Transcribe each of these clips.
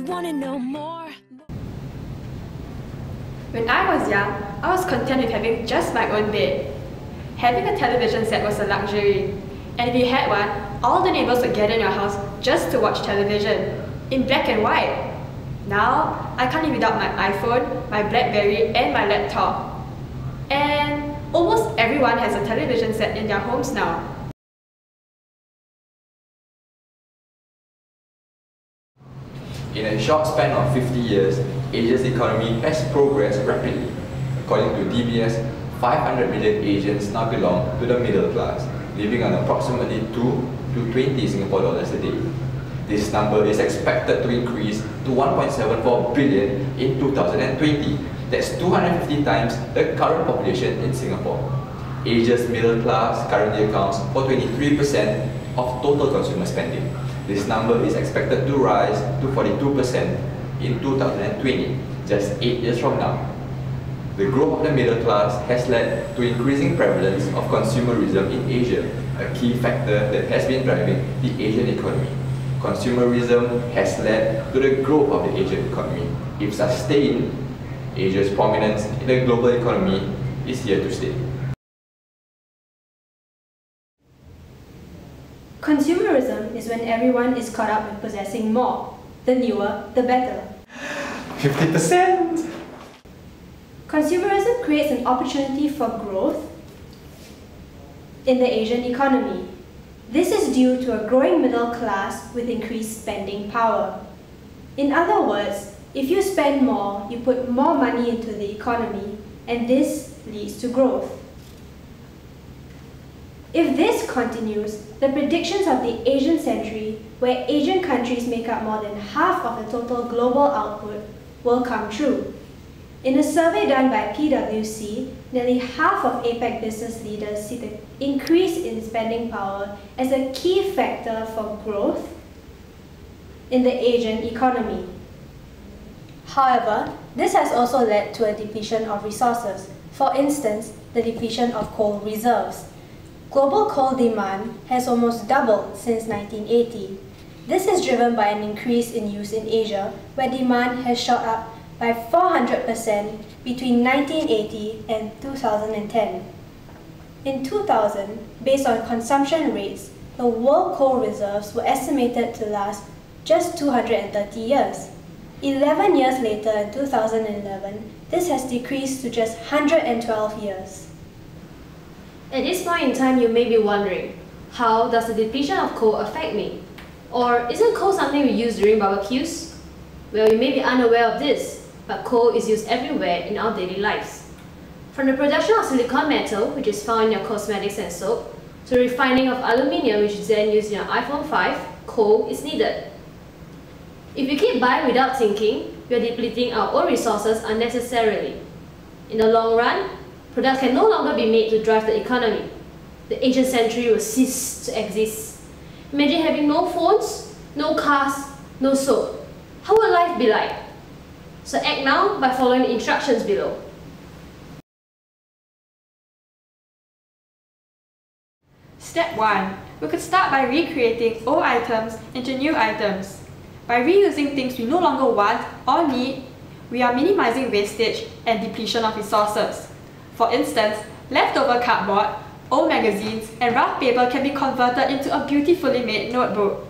You wanna know more? When I was young, I was content with having just my own bed. Having a television set was a luxury, and if you had one, all the neighbors would gather in your house just to watch television, in black and white. Now, I can't live without my iPhone, my BlackBerry, and my laptop. And almost everyone has a television set in their homes now. In a short span of 50 years, Asia's economy has progressed rapidly. According to DBS, 500 million Asians now belong to the middle class, living on approximately 2 to 20 Singapore dollars a day. This number is expected to increase to 1.74 billion in 2020. That's 250 times the current population in Singapore. Asia's middle class currently accounts for 23% of total consumer spending. This number is expected to rise to 42% in 2020, just 8 years from now. The growth of the middle class has led to increasing prevalence of consumerism in Asia, a key factor that has been driving the Asian economy. Consumerism has led to the growth of the Asian economy. If sustained, Asia's prominence in the global economy is here to stay. Consumerism is when everyone is caught up with possessing more. The newer, the better. 50%! Consumerism creates an opportunity for growth in the Asian economy. This is due to a growing middle class with increased spending power. In other words, if you spend more, you put more money into the economy, and this leads to growth. If this continues, the predictions of the Asian century, where Asian countries make up more than half of the total global output, will come true. In a survey done by PwC, nearly half of APEC business leaders see the increase in spending power as a key factor for growth in the Asian economy. However, this has also led to a depletion of resources. For instance, the depletion of coal reserves. Global coal demand has almost doubled since 1980. This is driven by an increase in use in Asia, where demand has shot up by 400% between 1980 and 2010. In 2000, based on consumption rates, the world coal reserves were estimated to last just 230 years. 11 years later, in 2011, this has decreased to just 112 years. At this point in time, you may be wondering, how does the depletion of coal affect me? Or isn't coal something we use during barbecues? Well, you may be unaware of this, but coal is used everywhere in our daily lives. From the production of silicon metal, which is found in your cosmetics and soap, to the refining of aluminium, which is then used in your iPhone 5, coal is needed. If we keep buying without thinking, we are depleting our own resources unnecessarily. In the long run, products can no longer be made to drive the economy. The Asian century will cease to exist. Imagine having no phones, no cars, no soap. How will life be like? So act now by following the instructions below. Step 1. We could start by recreating old items into new items. By reusing things we no longer want or need, we are minimizing wastage and depletion of resources. For instance, leftover cardboard, old magazines, and rough paper can be converted into a beautifully made notebook.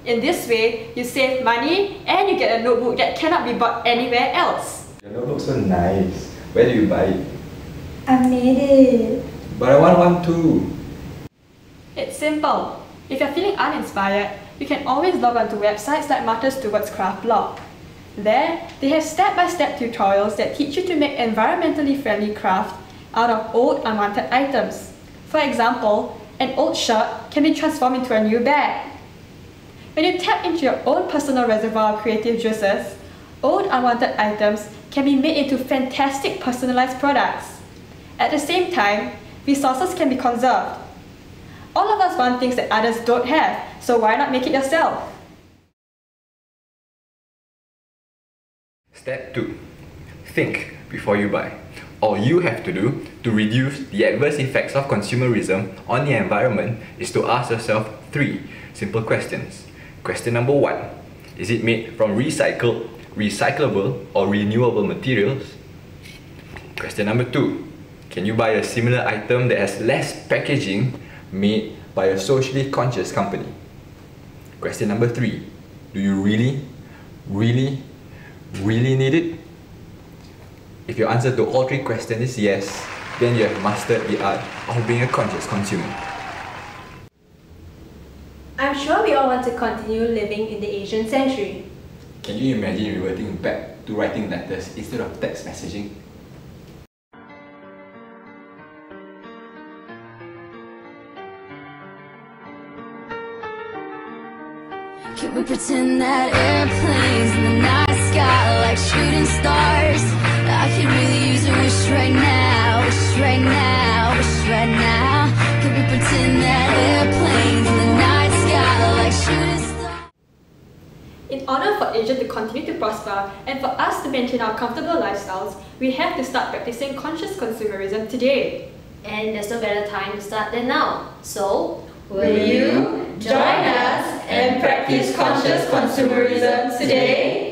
In this way, you save money and you get a notebook that cannot be bought anywhere else. Your notebook's so nice. Where do you buy it? I made it. But I want one too. It's simple. If you're feeling uninspired, you can always log on to websites like Martha Stewart's craft blog. There, they have step-by-step tutorials that teach you to make environmentally friendly craft out of old unwanted items. For example, an old shirt can be transformed into a new bag. When you tap into your own personal reservoir of creative juices, old unwanted items can be made into fantastic personalized products. At the same time, resources can be conserved. All of us want things that others don't have, so why not make it yourself? Step 2. Think before you buy. All you have to do to reduce the adverse effects of consumerism on the environment is to ask yourself 3 simple questions. Question number 1. Is it made from recycled, recyclable, or renewable materials? Question number 2. Can you buy a similar item that has less packaging made by a socially conscious company? Question number 3. Do you really need it? If your answer to all 3 questions is yes, then you have mastered the art of being a conscious consumer. I'm sure we all want to continue living in the Asian century. Can you imagine reverting back to writing letters instead of text messaging? Can we pretend that airplanes in the night sky like shooting stars? I could really use a wish right now, wish right now, wish right now. Can we pretend that airplanes in the night sky like shooting stars? In order for Asia to continue to prosper and for us to maintain our comfortable lifestyles, we have to start practicing conscious consumerism today. And there's no better time to start than now. So, Will you join us and practice conscious consumerism today?